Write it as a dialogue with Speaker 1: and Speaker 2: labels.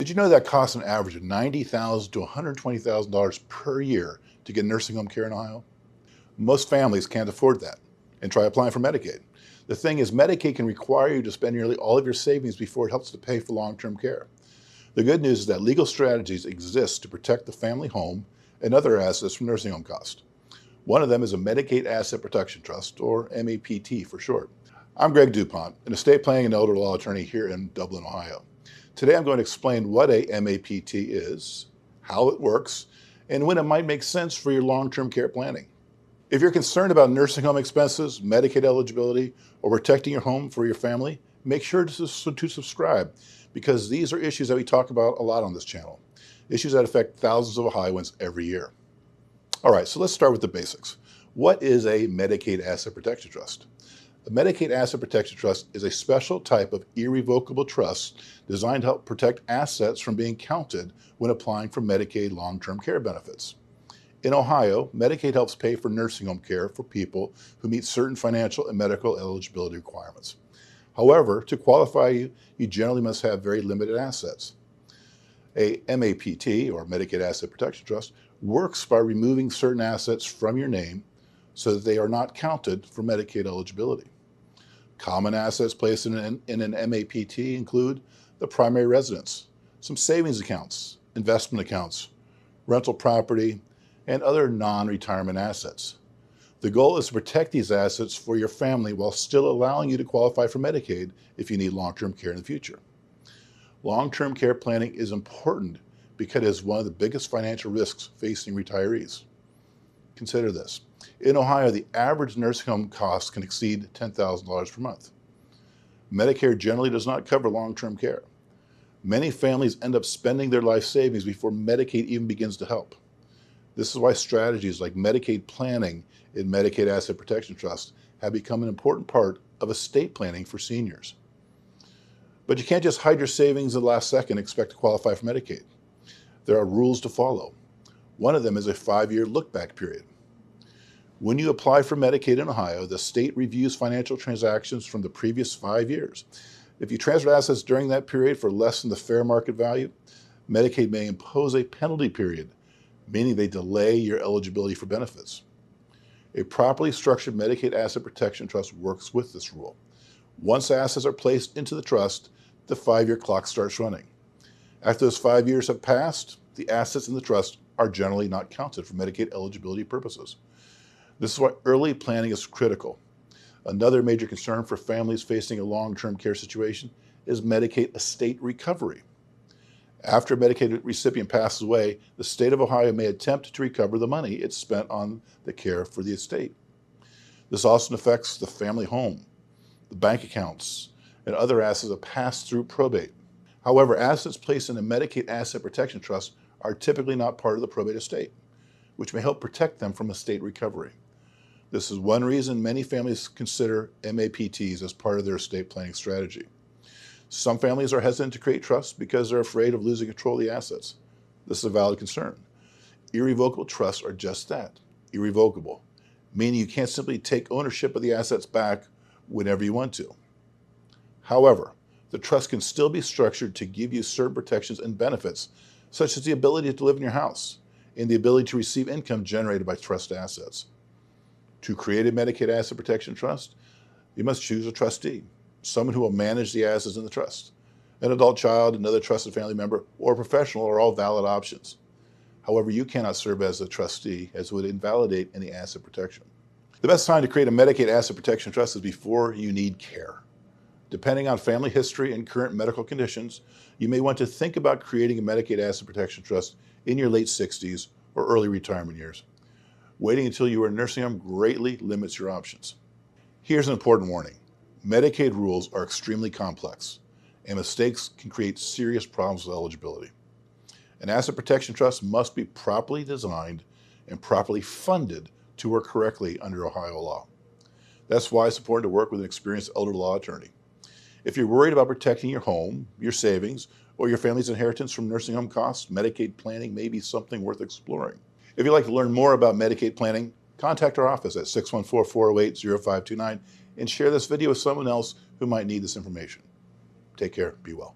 Speaker 1: Did you know that costs an average of $90,000 to $120,000 per year to get nursing home care in Ohio? Most families can't afford that and try applying for Medicaid. The thing is, Medicaid can require you to spend nearly all of your savings before it helps to pay for long-term care. The good news is that legal strategies exist to protect the family home and other assets from nursing home costs. One of them is a Medicaid Asset Protection Trust, or MAPT for short. I'm Greg DuPont, an estate planning and elder law attorney here in Dublin, Ohio. Today I'm going to explain what a MAPT is, how it works, and when it might make sense for your long-term care planning. If you're concerned about nursing home expenses, Medicaid eligibility, or protecting your home for your family, make sure to subscribe, because these are issues that we talk about a lot on this channel, issues that affect thousands of Ohioans every year. All right, so let's start with the basics. What is a Medicaid Asset Protection Trust? The Medicaid Asset Protection Trust is a special type of irrevocable trust designed to help protect assets from being counted when applying for Medicaid long-term care benefits. In Ohio, Medicaid helps pay for nursing home care for people who meet certain financial and medical eligibility requirements. However, to qualify, you generally must have very limited assets. A MAPT, or Medicaid Asset Protection Trust, works by removing certain assets from your name so that they are not counted for Medicaid eligibility. Common assets placed in an MAPT include the primary residence, some savings accounts, investment accounts, rental property, and other non-retirement assets. The goal is to protect these assets for your family while still allowing you to qualify for Medicaid if you need long-term care in the future. Long-term care planning is important because it is one of the biggest financial risks facing retirees. Consider this. In Ohio, the average nursing home cost can exceed $10,000 per month. Medicare generally does not cover long-term care. Many families end up spending their life savings before Medicaid even begins to help. This is why strategies like Medicaid planning and Medicaid Asset Protection Trust have become an important part of estate planning for seniors. But you can't just hide your savings at the last second and expect to qualify for Medicaid. There are rules to follow. One of them is a 5-year look-back period. When you apply for Medicaid in Ohio, the state reviews financial transactions from the previous 5 years. If you transfer assets during that period for less than the fair market value, Medicaid may impose a penalty period, meaning they delay your eligibility for benefits. A properly structured Medicaid Asset Protection Trust works with this rule. Once assets are placed into the trust, the 5-year clock starts running. After those 5 years have passed, the assets in the trust are generally not counted for Medicaid eligibility purposes. This is why early planning is critical. Another major concern for families facing a long-term care situation is Medicaid estate recovery. After a Medicaid recipient passes away, the state of Ohio may attempt to recover the money it spent on the care for the estate. This also affects the family home, the bank accounts, and other assets that pass through probate. However, assets placed in a Medicaid Asset Protection Trust are typically not part of the probate estate, which may help protect them from estate recovery. This is one reason many families consider MAPTs as part of their estate planning strategy. Some families are hesitant to create trusts because they're afraid of losing control of the assets. This is a valid concern. Irrevocable trusts are just that, irrevocable, meaning you can't simply take ownership of the assets back whenever you want to. However, the trust can still be structured to give you certain protections and benefits, such as the ability to live in your house and the ability to receive income generated by trust assets. To create a Medicaid Asset Protection Trust, you must choose a trustee, someone who will manage the assets in the trust. An adult child, another trusted family member, or a professional are all valid options. However, you cannot serve as a trustee, as it would invalidate any asset protection. The best time to create a Medicaid Asset Protection Trust is before you need care. Depending on family history and current medical conditions, you may want to think about creating a Medicaid Asset Protection Trust in your late 60s or early retirement years. Waiting until you are in nursing home greatly limits your options. Here's an important warning. Medicaid rules are extremely complex, and mistakes can create serious problems with eligibility. An asset protection trust must be properly designed and properly funded to work correctly under Ohio law. That's why it's important to work with an experienced elder law attorney. If you're worried about protecting your home, your savings, or your family's inheritance from nursing home costs, Medicaid planning may be something worth exploring. If you'd like to learn more about Medicaid planning, contact our office at 614-408-0529 and share this video with someone else who might need this information. Take care. Be well.